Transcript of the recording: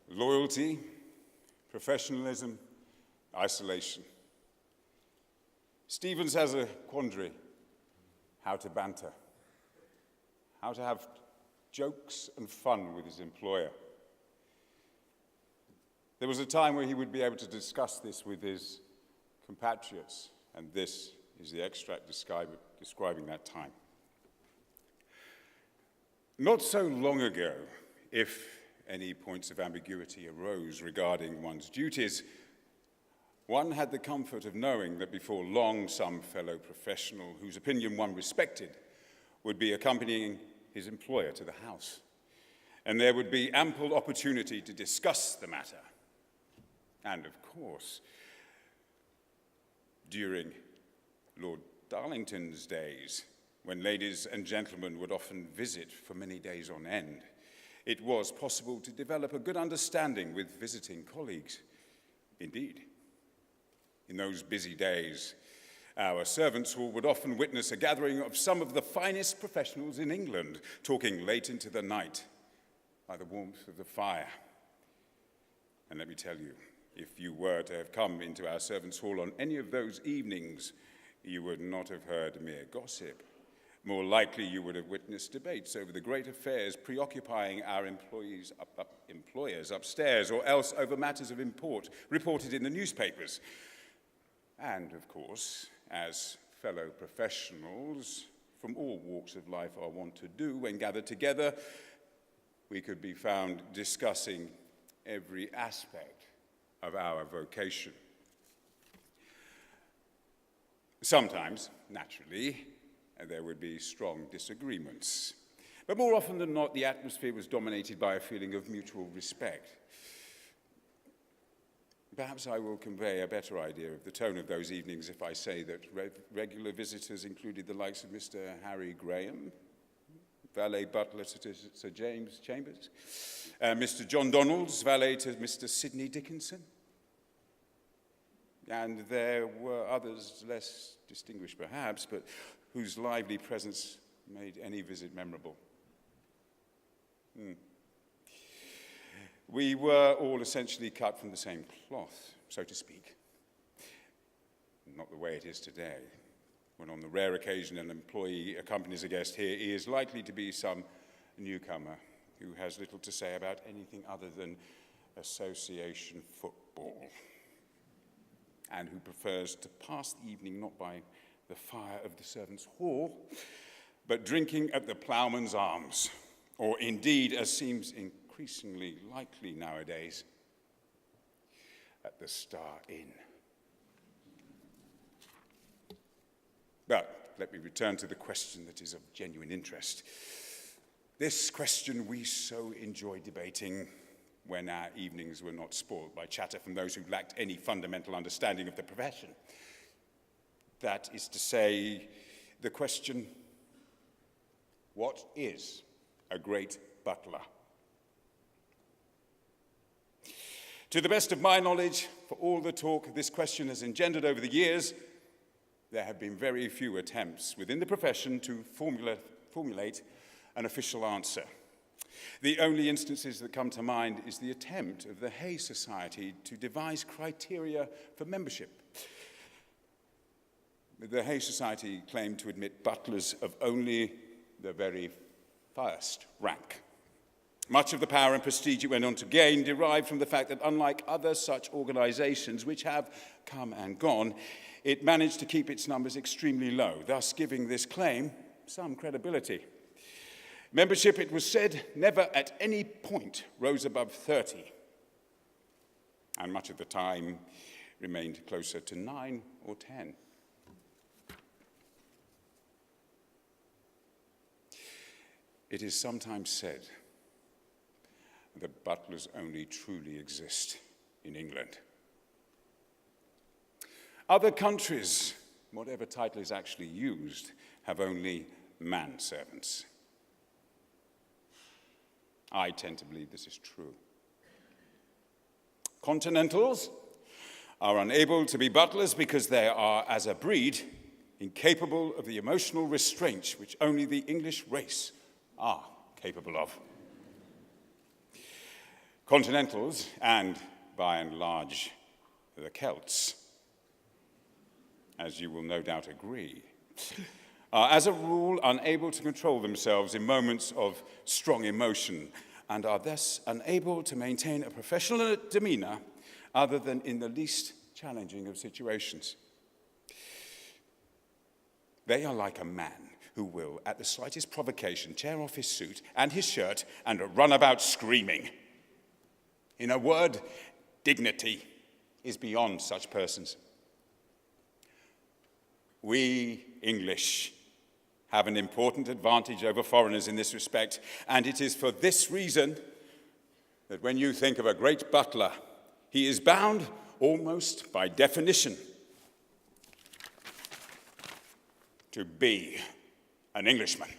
loyalty, professionalism, isolation. Stevens has a quandary: how to banter, how to have jokes and fun with his employer. There was a time where he would be able to discuss this with his compatriots, and this is the extract describing that time. Not so long ago, if any points of ambiguity arose regarding one's duties, one had the comfort of knowing that before long some fellow professional whose opinion one respected would be accompanying his employer to the house, and there would be ample opportunity to discuss the matter. And of course, during Lord Darlington's days, when ladies and gentlemen would often visit for many days on end, it was possible to develop a good understanding with visiting colleagues. Indeed, in those busy days, our servants' hall would often witness a gathering of some of the finest professionals in England, talking late into the night by the warmth of the fire. And let me tell you, if you were to have come into our servants' hall on any of those evenings, you would not have heard mere gossip. More likely, you would have witnessed debates over the great affairs preoccupying our employers upstairs, or else over matters of import reported in the newspapers. And, of course, as fellow professionals from all walks of life are wont to do when gathered together, we could be found discussing every aspect of our vocation. Sometimes, naturally, there would be strong disagreements, but more often than not, the atmosphere was dominated by a feeling of mutual respect. Perhaps I will convey a better idea of the tone of those evenings if I say that regular visitors included the likes of Mr. Harry Graham, valet butler to Sir James Chambers, Mr. John Donalds, valet to Mr. Sidney Dickinson, and there were others less distinguished perhaps, but whose lively presence made any visit memorable. We were all essentially cut from the same cloth, so to speak. Not the way it is today, when on the rare occasion an employee accompanies a guest here, he is likely to be some newcomer who has little to say about anything other than association football, and who prefers to pass the evening not by the fire of the servants' hall, but drinking at the Ploughman's Arms, or indeed, as seems increasingly likely nowadays, at the Star Inn. But let me return to the question that is of genuine interest. This question we so enjoy debating when our evenings were not spoiled by chatter from those who lacked any fundamental understanding of the profession. That is to say, the question, what is a great butler? To the best of my knowledge, for all the talk this question has engendered over the years, there have been very few attempts within the profession to formulate an official answer. The only instances that come to mind is the attempt of the Hay Society to devise criteria for membership. The Hay Society claimed to admit butlers of only the very first rank. Much of the power and prestige it went on to gain derived from the fact that, unlike other such organizations which have come and gone, it managed to keep its numbers extremely low, thus giving this claim some credibility. Membership, it was said, never at any point rose above 30, and much of the time remained closer to 9 or 10. It is sometimes said that butlers only truly exist in England. Other countries, whatever title is actually used, have only manservants. I tend to believe this is true. Continentals are unable to be butlers because they are, as a breed, incapable of the emotional restraint which only the English race are capable of. Continentals, and by and large, the Celts, as you will no doubt agree, are as a rule unable to control themselves in moments of strong emotion and are thus unable to maintain a professional demeanor other than in the least challenging of situations. They are like a man who will, at the slightest provocation, tear off his suit and his shirt and run about screaming. In a word, dignity is beyond such persons. We English have an important advantage over foreigners in this respect, and it is for this reason that when you think of a great butler, he is bound, almost by definition, to be an Englishman.